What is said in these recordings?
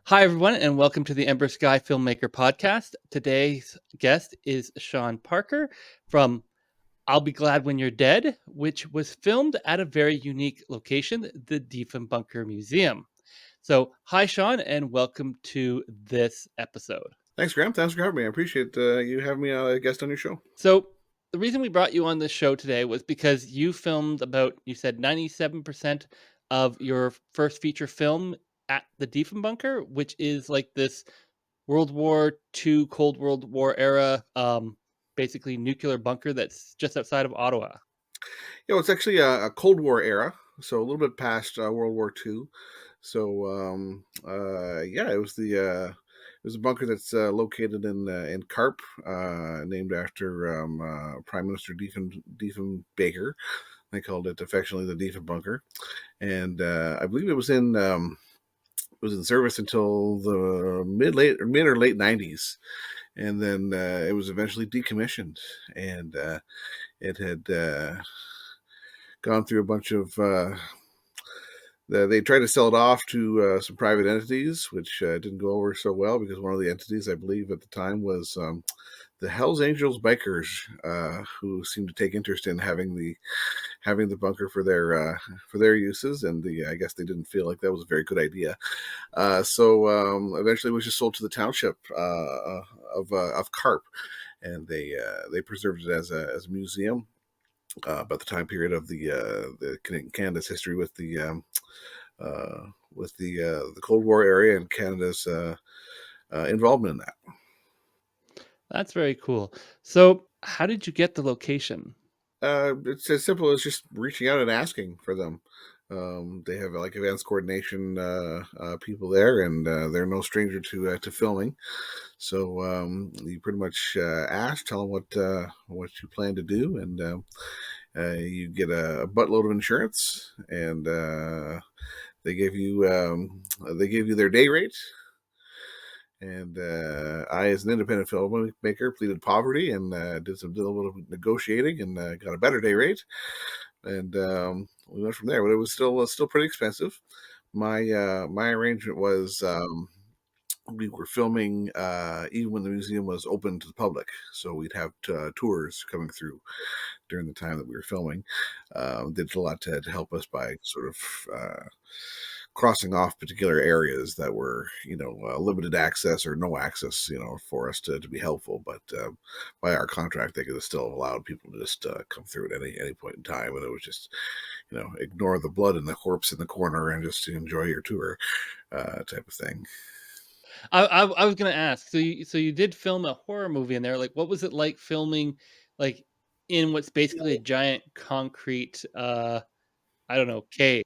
Hi, everyone, and welcome to the Ember Sky Filmmaker Podcast. Today's guest is Sean Parker from I'll Be Glad When You're Dead, which was filmed at a very unique location, the Diefenbunker Museum. So, hi, Sean, and welcome to this episode. Thanks, Graham. Thanks for having me. I appreciate you having me a guest on your show. So, the reason we brought you on the show today was because you filmed you said 97% of your first feature film at the Diefenbunker, which is like this World War II, Cold World War era, basically nuclear bunker that's just outside of Ottawa. It's actually a Cold War era, so a little bit past World War II. So yeah, it was a bunker that's located in Carp, named after Prime Minister Diefenbaker. They called it affectionately the Diefenbunker, and I believe it was in service until the mid or late '90s, and then it was eventually decommissioned, and it had gone through a bunch of. They tried to sell it off to some private entities, which didn't go over so well because one of the entities, I believe, at the time was the Hell's Angels bikers, who seemed to take interest in having the bunker for their uses, and I guess they didn't feel like that was a very good idea. So eventually, it was just sold to the township of Carp, and they preserved it as a museum. About the time period of the Canada's history with the Cold War area and Canada's involvement in that. That's very cool. So, how did you get the location? It's as simple as just reaching out and asking for them. They have like events coordination people there, and they're no stranger to filming. So you pretty much ask, tell them what you plan to do, and you get a buttload of insurance, and they give you their day rate. And I, as an independent filmmaker, pleaded poverty and did a little bit of negotiating and got a better day rate. And we went from there. But it was still pretty expensive. My arrangement was we were filming even when the museum was open to the public, so we'd have tours coming through during the time that we were filming. Did a lot to help us by sort of crossing off particular areas that were, limited access or no access, for us to be helpful. But by our contract, they could have still allowed people to just come through at any point in time. And it was just, ignore the blood and the corpse in the corner and just enjoy your tour, type of thing. I was gonna ask. So you did film a horror movie in there. Like, what was it like filming, like, in what's basically a giant concrete, I don't know, cave?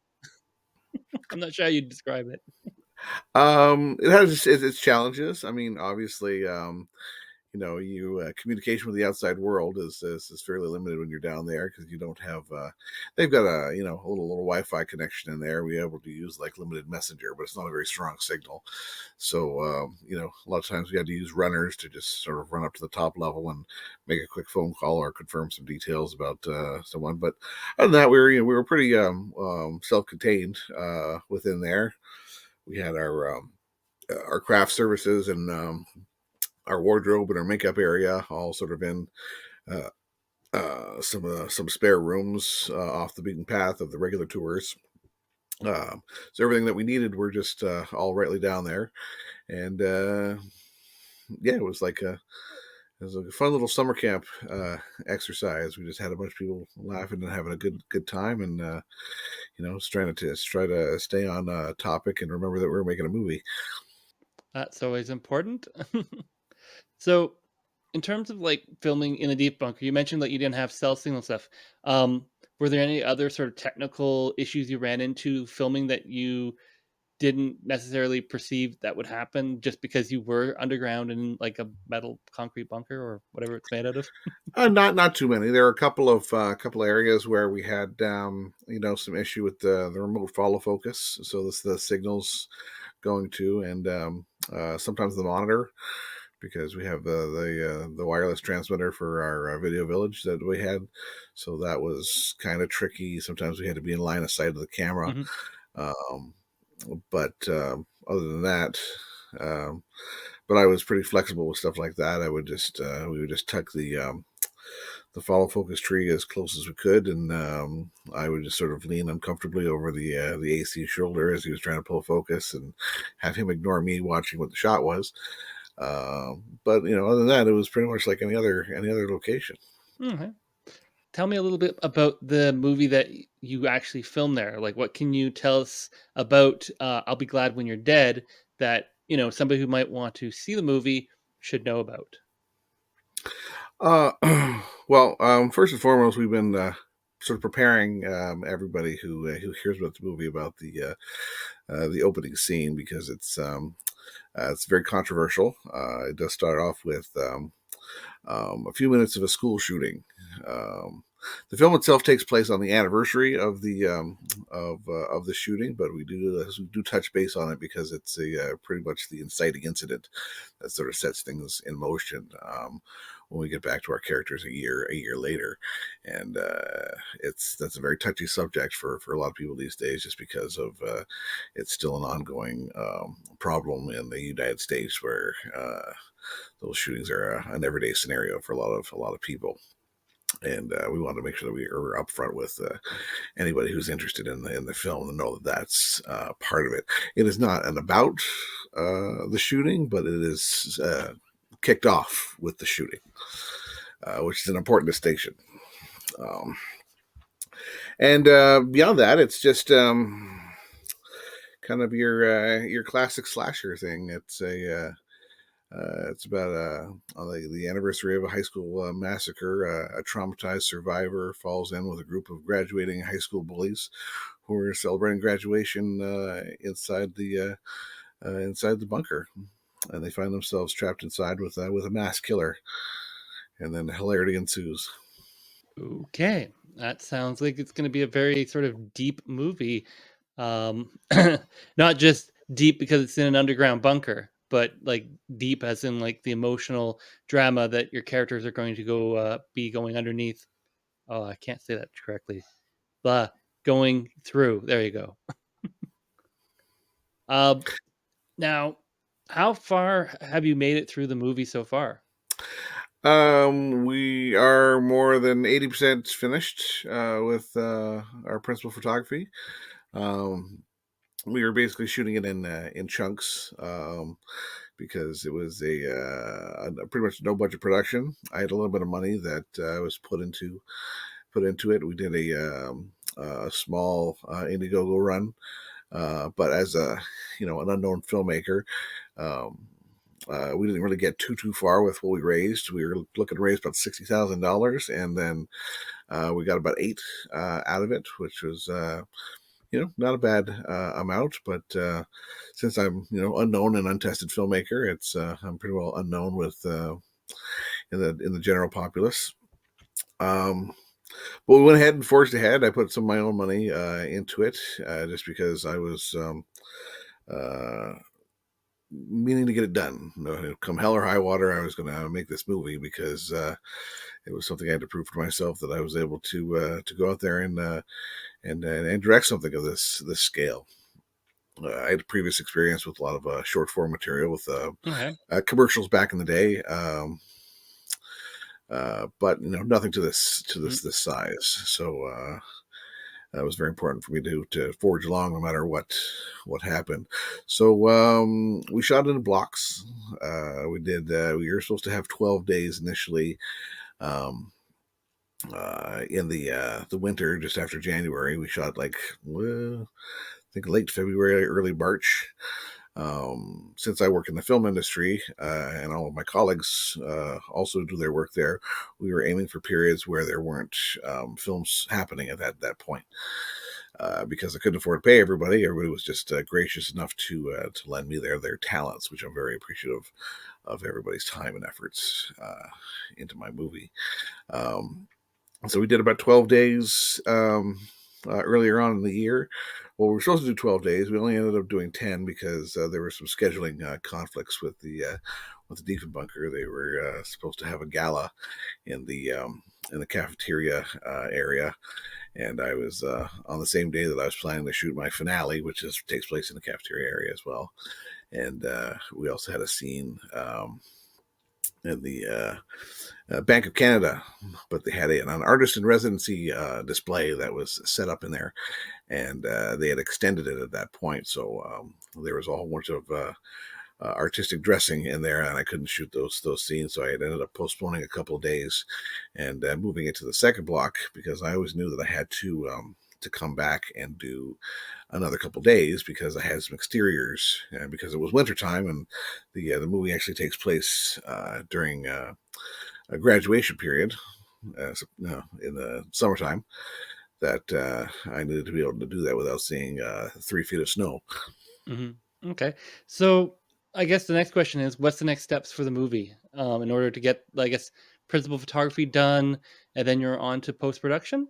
I'm not sure how you'd describe it. It has its challenges. I mean, obviously, you communication with the outside world is fairly limited when you're down there because you don't have. They've got a little Wi-Fi connection in there. We're able to use like limited messenger, but it's not a very strong signal. So a lot of times we had to use runners to just sort of run up to the top level and make a quick phone call or confirm some details about someone. But other than that, we were pretty self-contained within there. We had our craft services and our wardrobe and our makeup area all sort of in uh, some spare rooms off the beaten path of the regular tours. So everything that we needed were just all rightly down there, and yeah, it was like a fun little summer camp exercise. We just had a bunch of people laughing and having a good time, and just try to stay on topic and remember that we were making a movie. That's always important. So, in terms of like filming in a deep bunker, you mentioned that you didn't have cell signal stuff. Um, were there any other sort of technical issues you ran into filming that you didn't necessarily perceive that would happen just because you were underground in like a metal concrete bunker or whatever it's made out of? Not too many. There are a couple areas where we had some issue with the remote follow focus. So this the signals going to, and sometimes the monitor, because we have the wireless transmitter for our video village that we had. So that was kind of tricky. Sometimes we had to be in line of sight of the camera. Mhm. Um, but other than that. But I was pretty flexible with stuff like that. We would just tuck the follow focus tree as close as we could, and I would just sort of lean uncomfortably over the AC shoulder as he was trying to pull focus, and have him ignore me watching what the shot was. But other than that, it was pretty much like any other location. Okay. Tell me a little bit about the movie that you actually filmed there. Like, what can you tell us about I'll Be Glad When You're Dead that, somebody who might want to see the movie should know about? Uh, well, first and foremost, we've been sort of preparing everybody who hears about the movie about the opening scene, because it's very controversial. It does start off with a few minutes of a school shooting. Um, the film itself takes place on the anniversary of the shooting, but we do touch base on it because it's pretty much the inciting incident that sort of sets things in motion. When we get back to our characters a year later, and that's a very touchy subject for a lot of people these days, just because of it's still an ongoing problem in the United States, where those shootings are an everyday scenario for a lot of people. And we wanted to make sure that we were upfront with anybody who's interested in the film, to know that that's part of it. It is not an about the shooting, but it is kicked off with the shooting, which is an important distinction. Um, and beyond that, it's just kind of your classic slasher thing. It's about on the anniversary of a high school massacre. A traumatized survivor falls in with a group of graduating high school bullies who are celebrating graduation inside the bunker, and they find themselves trapped inside with a mass killer, and then hilarity ensues. Okay. That sounds like it's going to be a very sort of deep movie. Um, not just deep because it's in an underground bunker, but like deep as in like the emotional drama that your characters are going to be going underneath. Oh, I can't say that correctly. Uh, Going through. There you go. Uh, Now, how far have you made it through the movie so far? We are more than 80% finished with our principal photography. Um, we were basically shooting it in chunks, because it was a pretty much no budget production. I had a little bit of money that was put into it. We did a small Indiegogo run, but as an unknown filmmaker. Um, we didn't really get too far with what we raised. We were looking to raise about $60,000, and then we got about eight out of it, which was not a bad amount. But since I'm unknown and untested filmmaker, I'm pretty well unknown with in the general populace. Um, but we went ahead and forged ahead. I put some of my own money into it, just because I was uh, meaning to get it done. Come hell or high water, I was going to make this movie, because it was something I had to prove to myself, that I was able to go out there and direct something of this scale. I had a previous experience with a lot of short form material with Okay. commercials back in the day, but nothing to Mm, this size. So that was very important for me to forge along, no matter what happened. So we shot it in blocks. We were supposed to have 12 days initially. Um, in the winter, just after January, we shot, like, well, I think late February, early March. Since I work in the film industry, and all of my colleagues also do their work there, we were aiming for periods where there weren't films happening at that point. Because I couldn't afford to pay everybody. Everybody was just gracious enough to lend me their talents, which I'm very appreciative of everybody's time and efforts into my movie. Um, so we did about 12 days earlier on in the year. Well, we were supposed to do 12 days. We only ended up doing 10, because there were some scheduling conflicts with the Diefenbunker. They were supposed to have a gala in the cafeteria area, and I was on the same day that I was planning to shoot my finale, which takes place in the cafeteria area as well. and we also had a scene in the Bank of Canada, but they had an artist in residency display that was set up in there, and they had extended it at that point. So there was a whole bunch of artistic dressing in there, and I couldn't shoot those scenes, so I had ended up postponing a couple of days and moving it to the second block because I always knew that I had to come back and do another couple of days because I had some exteriors and because it was wintertime and the movie actually takes place during a graduation period in the summertime that I needed to be able to do that without seeing 3 feet of snow. Mhm. Okay. So, I guess the next question is, what's the next steps for the movie, in order to get, I guess, principal photography done, and then you're on to post-production?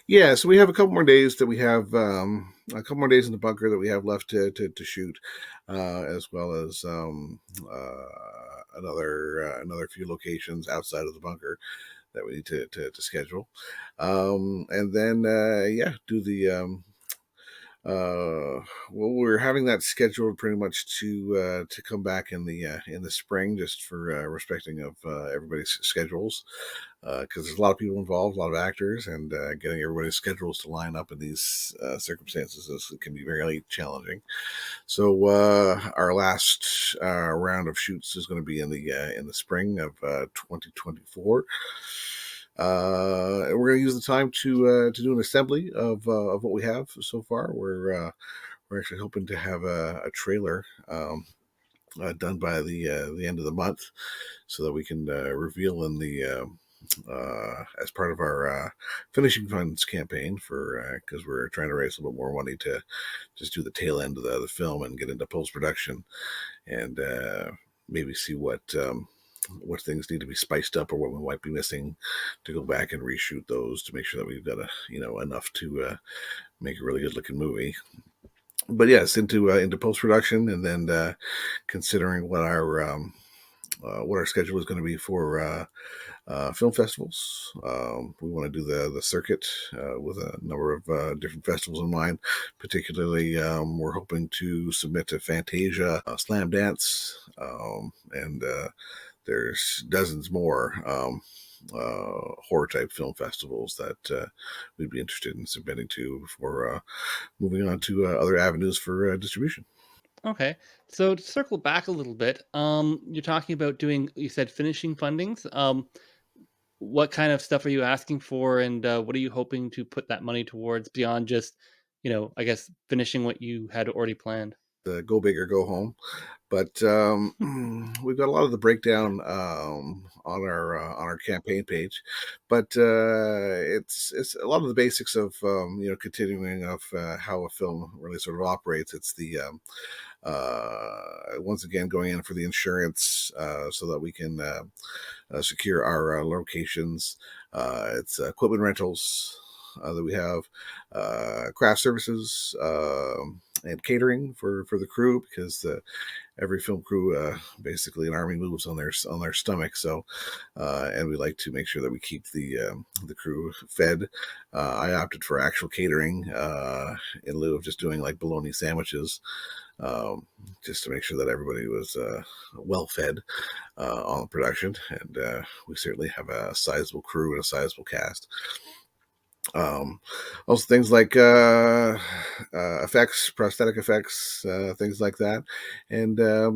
Yeah, so we have a couple more days that we have a couple more days in the bunker that we have left to shoot, as well as another few locations outside of the bunker that we need to schedule, and then yeah, do the well, we're having that scheduled pretty much to come back in the spring, just for respecting of everybody's schedules, because there's a lot of people involved, a lot of actors, and getting everybody's schedules to line up in these circumstances can be very challenging. So our last round of shoots is going to be in the spring of 2024. And we're going to use the time to do an assembly of what we have so far. We're actually hoping to have a trailer done by the end of the month, so that we can reveal in the as part of our finishing funds campaign for because we're trying to raise a little bit more money to just do the tail end of the film and get into post production and maybe see what things need to be spiced up or what we might be missing to go back and reshoot those to make sure that we've got enough to make a really good looking movie. But yes, into post production, and then considering what our schedule is going to be for film festivals. We want to do the circuit with a number of different festivals in mind. Particularly, we're hoping to submit to Fantasia, Slam Dance, and there's dozens more horror type film festivals that we'd be interested in submitting to before moving on to other avenues for distribution. Okay. So to circle back a little bit, you're talking about doing, you said finishing fundings. What kind of stuff are you asking for, and what are you hoping to put that money towards beyond just, I guess finishing what you had already planned? The go big or go home. But we've got a lot of the breakdown on our campaign page. But it's a lot of the basics of continuing of how a film really sort of operates. It's the once again going in for the insurance so that we can secure our locations. It's equipment rentals that we have, craft services, and catering for the crew, because every film crew basically an army moves on their stomach. So and we like to make sure that we keep the crew fed. I opted for actual catering in lieu of just doing like bologna sandwiches, um, just to make sure that everybody was well fed on production, and we certainly have a sizable crew and a sizable cast. Um, Also things like effects, prosthetic effects, things like that, and uh,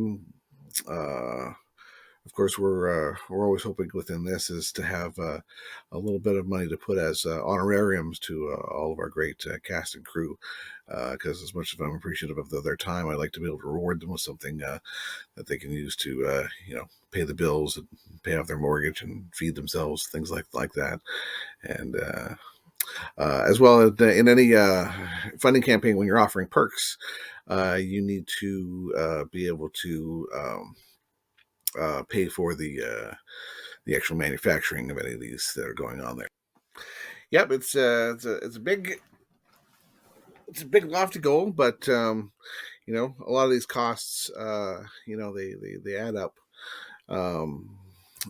of course, we're always hoping within this is to have a little bit of money to put as honorariums to all of our great cast and crew. Because as much as I'm appreciative of their time, I like to be able to reward them with something that they can use to pay the bills and pay off their mortgage and feed themselves, things like that. And as well as in any funding campaign, when you're offering perks, you need to be able to pay for the actual manufacturing of any of these that are going on there. Yep, it's a big lofty goal, but a lot of these costs, they add up. Um,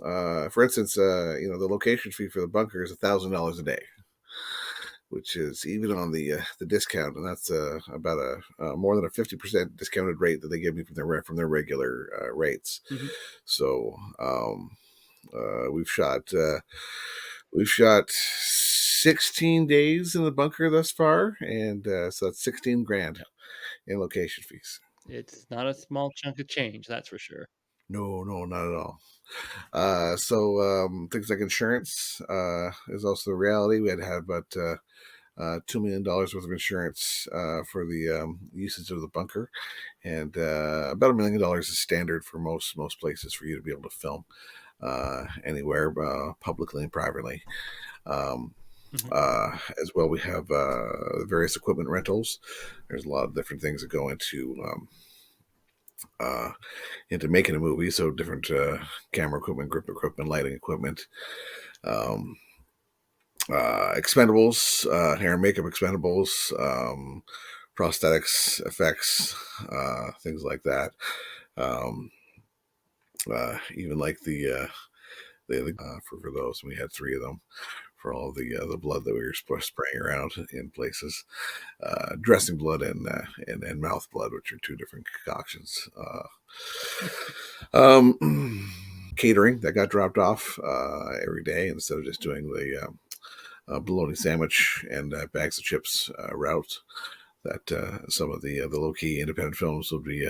for instance, the location fee for the bunker is $1,000 a day, which is even on the discount, and that's about a more than a 50% discounted rate that they give me from their regular rates. Mhm. So we've shot 16 days in the bunker thus far, and so that's 16 grand in location fees. It's not a small chunk of change, that's for sure. No, no, not at all. So things like insurance is also a reality. We had to have about $2 million worth of insurance for the usage of the bunker, and about $1 million is standard for most places for you to be able to film anywhere, publicly and privately. Um, Mhm. as well, we have various equipment rentals. There's a lot of different things that go uh, into making a movie. So different camera equipment, grip equipment, lighting equipment, um, expendables, hair and makeup expendables, prosthetics, effects, things like that. Um, Even like for those, we had three of them for all the blood that we were spraying around in places, dressing blood and mouth blood, which are two different concoctions. Catering that got dropped off every day instead of just doing the bologna sandwich and bags of chips route that some of the low key independent films would be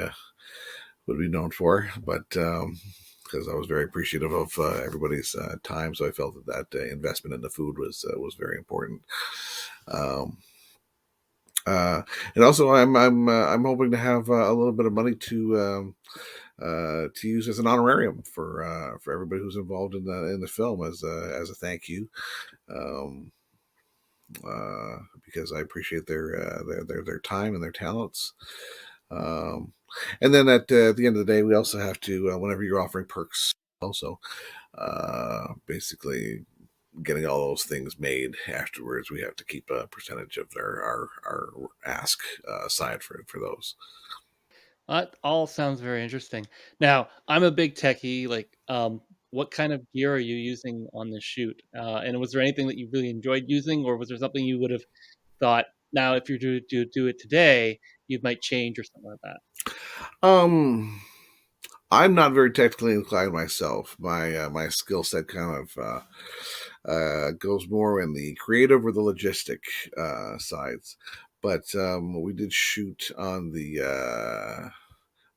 known for. But because I was very appreciative of everybody's time, so I felt that investment in the food was very important. Um, uh, and also, I'm hoping to have a little bit of money to use as an honorarium for everybody who's involved in the film as a thank you. Um, because I appreciate their time and their talents. Um, and then at the end of the day, we also have to whenever you're offering perks, also basically getting all those things made afterwards, we have to keep a percentage of our ask aside for those. That all sounds very interesting. Now, I'm a big techie, like, what kind of gear are you using on this shoot? And was there anything that you really enjoyed using, or was there something you would have thought, now if you do it today, you might change or something like that? Um, I'm not very technically inclined myself. My skill set kind of goes more in the creative or the logistic sides. But we did shoot on the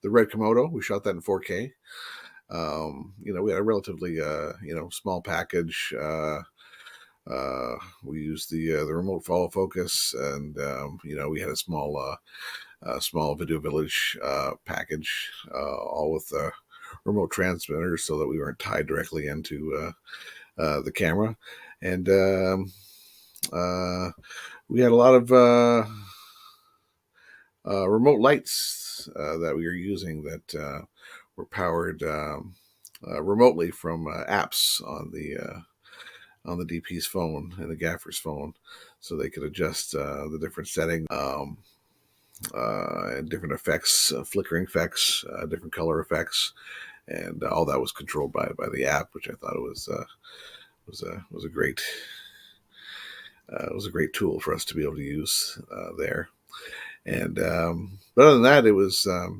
Red Komodo. We shot that in 4K. We had a relatively small package. We used the remote follow focus, and we had a small video village package, all with remote transmitters, so that we weren't tied directly into the camera. And uh, we had a lot of remote lights that we were using that were powered remotely from apps on the DP's phone and the gaffer's phone, so they could adjust the different settings, and different effects, flickering effects, different color effects, and all that was controlled by the app, which I thought was a great was a great tool for us to be able to use there. And but other than that, it was a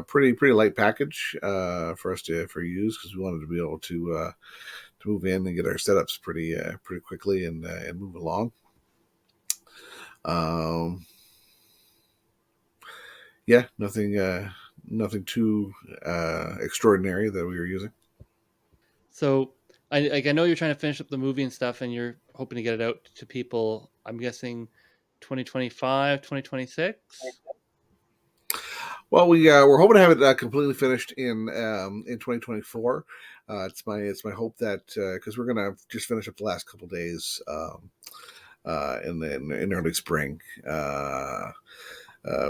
pretty light package for us to use, because we wanted to be able to move in and get our setups pretty quickly and move along. Um, yeah, nothing too extraordinary that we were using. So, I know you're trying to finish up the movie and stuff, and you're hoping to get it out to people, I'm guessing 2025, 2026. Well, we're hoping to have it completely finished in 2024. It's my hope that because we're gonna just finish up the last couple days in early spring.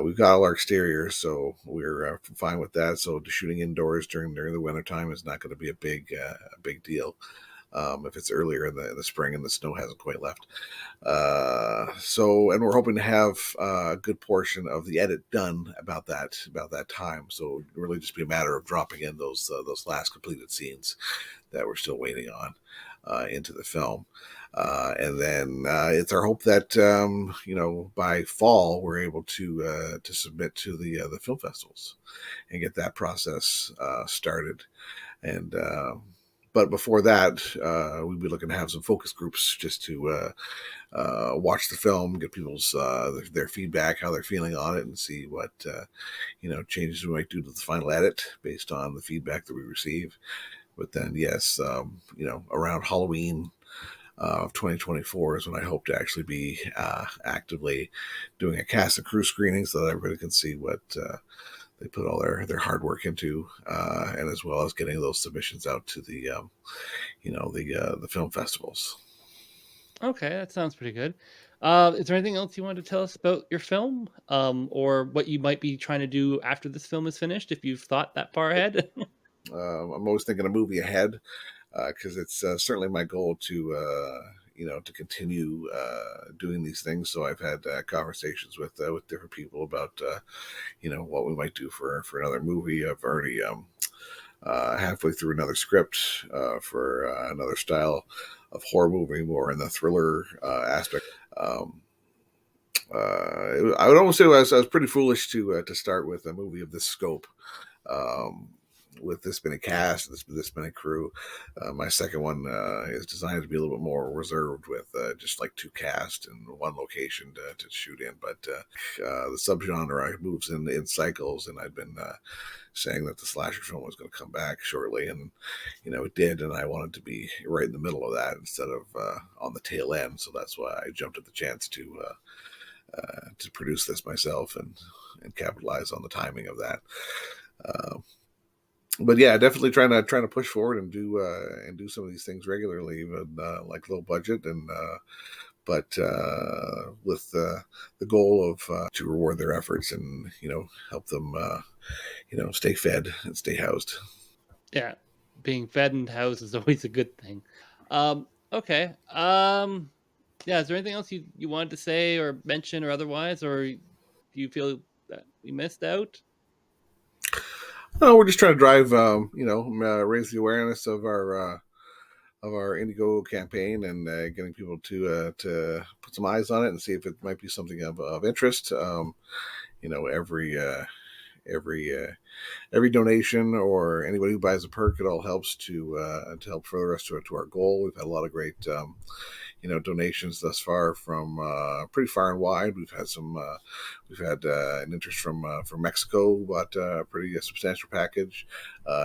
We've got all our exteriors, so we're fine with that. So shooting indoors during the winter time is not going to be a big deal. If it's earlier in the spring and the snow hasn't quite left. And we're hoping to have a good portion of the edit done about that time. So it really just be a matter of dropping in those last completed scenes that we're still waiting on into the film. And then it's our hope that by fall we're able to submit to the film festivals and get that process started. And but before that, we'd be looking to have some focus groups just to watch the film, get people's their feedback, how they're feeling on it, and see what changes we might do to the final edit based on the feedback that we receive. But then, yes, around Halloween of 2024 is when I hope to actually be actively doing a cast and crew screening so that everybody can see what they put all their hard work into, and as well as getting those submissions out to the film festivals. Okay, that sounds pretty good. Is there anything else you wanted to tell us about your film, or what you might be trying to do after this film is finished, if you've thought that far ahead? I'm always thinking a movie ahead because it's certainly my goal to continue doing these things. So I've had conversations with different people about what we might do for another movie. I've already halfway through another script for another style of horror movie, more in the thriller aspect. I would almost say I was pretty foolish to start with a movie of this scope. Um, with this many cast, this many crew. My second one is designed to be a little bit more reserved with just like two cast and one location to shoot in. But the subgenre moves in cycles, and I'd been saying that the slasher film was going to come back shortly, and it did, and I wanted to be right in the middle of that instead of on the tail end. So that's why I jumped at the chance to produce this myself and capitalize on the timing of that. Uh, but yeah, definitely trying to push forward and do some of these things regularly, even like low budget and but with the goal of to reward their efforts and help them stay fed and stay housed. Yeah, being fed and housed is always a good thing. Okay. Yeah, is there anything else you wanted to say or mention or otherwise, or do you feel that we missed out? No, we're just trying to drive, raise the awareness of our Indiegogo campaign and getting people to put some eyes on it and see if it might be something of interest. Every every every donation or anybody who buys a perk, it all helps to help further us to our goal. We've had a lot of great donations thus far from pretty far and wide. We've had an interest from Mexico, bought a pretty substantial package,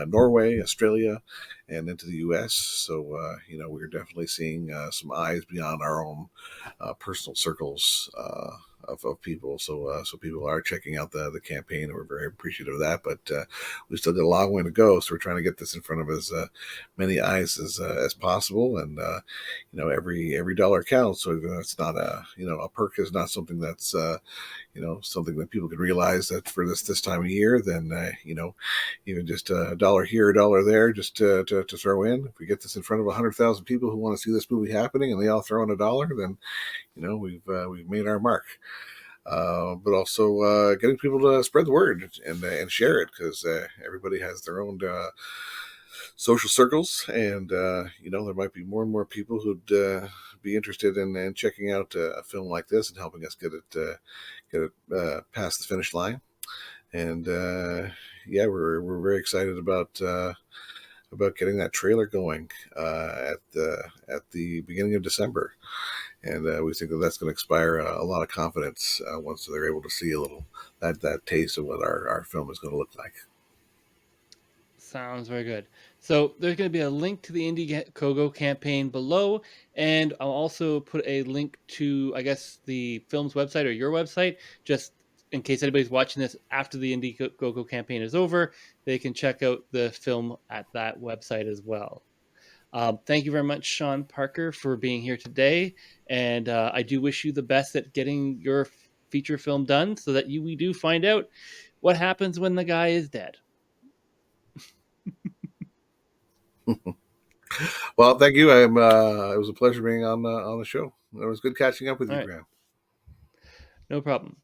Norway, Australia, and into the U.S. So we're definitely seeing some eyes beyond our own personal circles. Of people, so people are checking out the campaign, and we're very appreciative of that. But we still got a long way to go, so we're trying to get this in front of as many eyes as possible. And every dollar counts. So it's not a perk is not something that's something that people can realize that for this time of year. Then even just a dollar here, a dollar there, just to throw in. If we get this in front of 100,000 people who want to see this movie happening, and they all throw in a dollar, then we've made our mark. But also getting people to spread the word and share it, because everybody has their own social circles, and there might be more and more people who'd be interested in checking out a film like this and helping us get it past the finish line. And yeah, we're very excited about getting that trailer going at the beginning of December, and we think that that's going to inspire a lot of confidence once they're able to see a little that taste of what our film is going to look like. Sounds very good. So there's going to be a link to the Indiegogo campaign below, and I'll also put a link to, I guess, the film's website or your website, just in case anybody's watching this after the Indiegogo campaign is over, they can check out the film at that website as well. Thank you very much, Sean Parker, for being here today, and I do wish you the best at getting your feature film done, so that we do find out what happens when the guy is dead. Well, thank you. It was a pleasure being on the show. It was good catching up with All you, right, Graham. no problem.